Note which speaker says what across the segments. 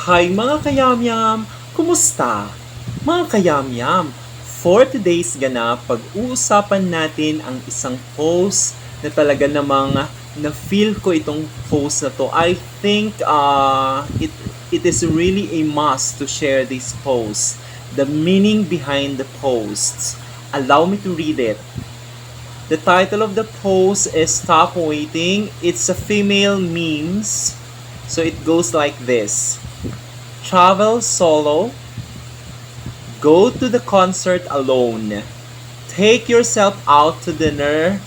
Speaker 1: Hi mga kayamyam! Kumusta? Mga kayamyam, for today's ganap, pag-uusapan natin ang isang post na talaga namang na-feel ko itong post na to. I think it is really a must to share this post. The meaning behind the posts. Allow me to read it. The title of the post is Stop Waiting. It's a female memes. So it goes like this. Travel solo. Go to the concert alone. Take yourself out to dinner.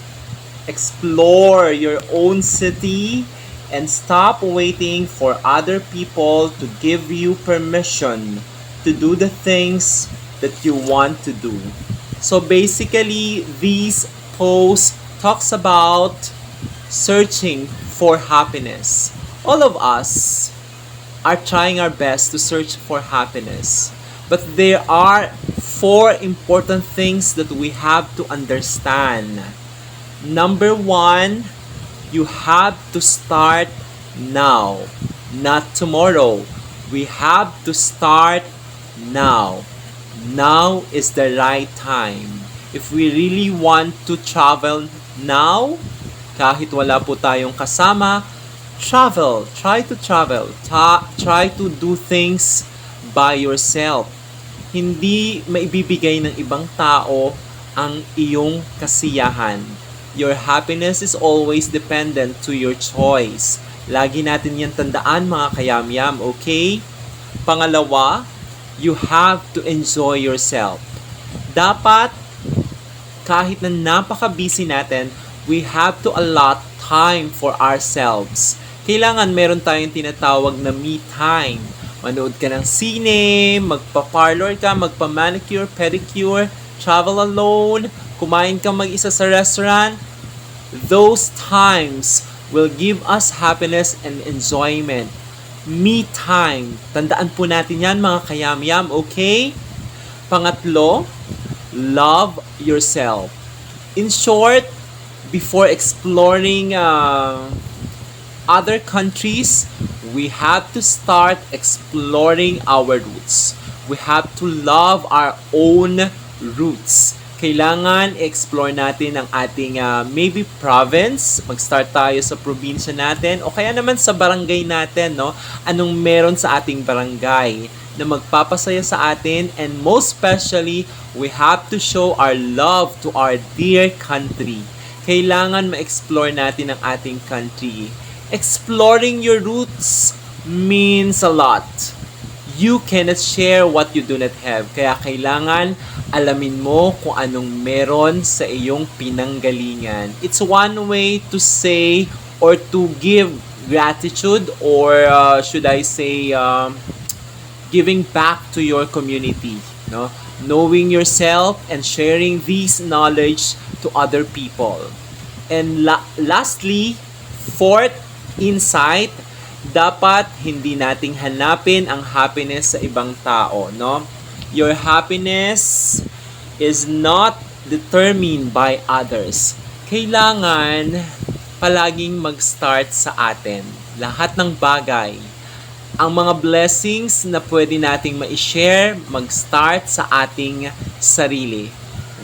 Speaker 1: Explore your own city. And stop waiting for other people to give you permission to do the things that you want to do. So basically, these post talks about searching for happiness. All of us are trying our best to search for happiness. But there are four important things that we have to understand. Number one, you have to start now, not tomorrow. We have to start now. Now is the right time. If we really want to travel now, kahit wala po tayong kasama, travel. Try to travel. Try to do things by yourself. Hindi maibibigay ng ibang tao ang iyong kasiyahan. Your happiness is always dependent to your choice. Lagi natin yan tandaan mga kayamyam, okay? Pangalawa, you have to enjoy yourself. Dapat kahit na napaka-busy natin, we have to allot time for ourselves. Kailangan meron tayong tinatawag na me time. Manood ka ng sine, magpa-parlor ka, magpa-manicure, pedicure, travel alone, kumain ka mag-isa sa restaurant. Those times will give us happiness and enjoyment. Me time. Tandaan po natin yan mga kayamyam, okay? Pangatlo, love yourself. In short, before exploring other countries, we have to start exploring our roots. We have to love our own roots. Kailangan explore natin ang ating maybe province. Mag-start tayo sa probinsya natin o kaya naman sa barangay natin, no? Anong meron sa ating barangay na magpapasaya sa atin, and most especially, we have to show our love to our dear country. Kailangan ma-explore natin ang ating country. Exploring your roots means a lot. You cannot share what you do not have. Kaya kailangan alamin mo kung anong meron sa iyong pinanggalingan. It's one way to say or to give gratitude, or should I say giving back to your community, no? Knowing yourself and sharing this knowledge to other people. And lastly, fourth insight, dapat hindi nating hanapin ang happiness sa ibang tao, no? Your happiness is not determined by others. Kailangan palaging mag-start sa atin. Lahat ng bagay, ang mga blessings na pwede nating ma-share, mag-start sa ating sarili.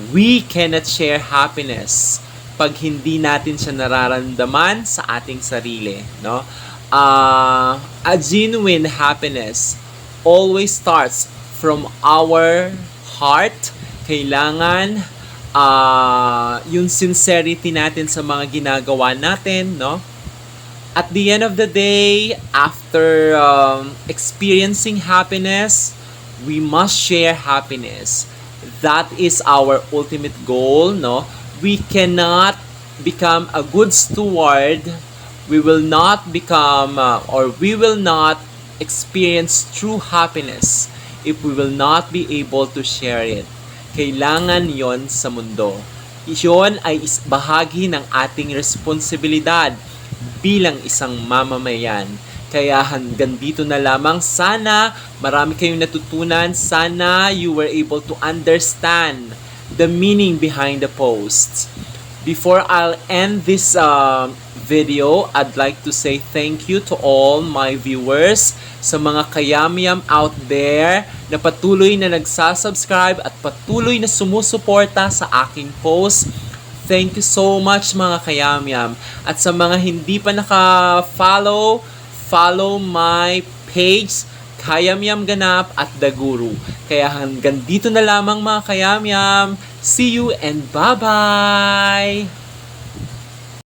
Speaker 1: We cannot share happiness pag hindi natin siya nararamdaman sa ating sarili, no? A genuine happiness always starts from our heart. Kailangan yung sincerity natin sa mga ginagawa natin, no? At the end of the day, after experiencing happiness, we must share happiness. That is our ultimate goal, no? We cannot become a good steward. We will not become we will not experience true happiness if we will not be able to share it. Kailangan yon sa mundo. Iyon ay bahagi ng ating responsibilidad bilang isang mamamayan. Kaya hanggang dito na lamang. Sana marami kayong natutunan. Sana you were able to understand the meaning behind the post. Before I'll end this video, I'd like to say thank you to all my viewers, sa mga kayamyam out there na patuloy na nagsasubscribe at patuloy na sumusuporta sa aking post. Thank you so much mga kayamyam. At sa mga hindi pa naka-follow, follow my page, Kayamyam Ganap at The Guru. Kaya hanggang dito na lamang mga kayamyam. See you and bye-bye!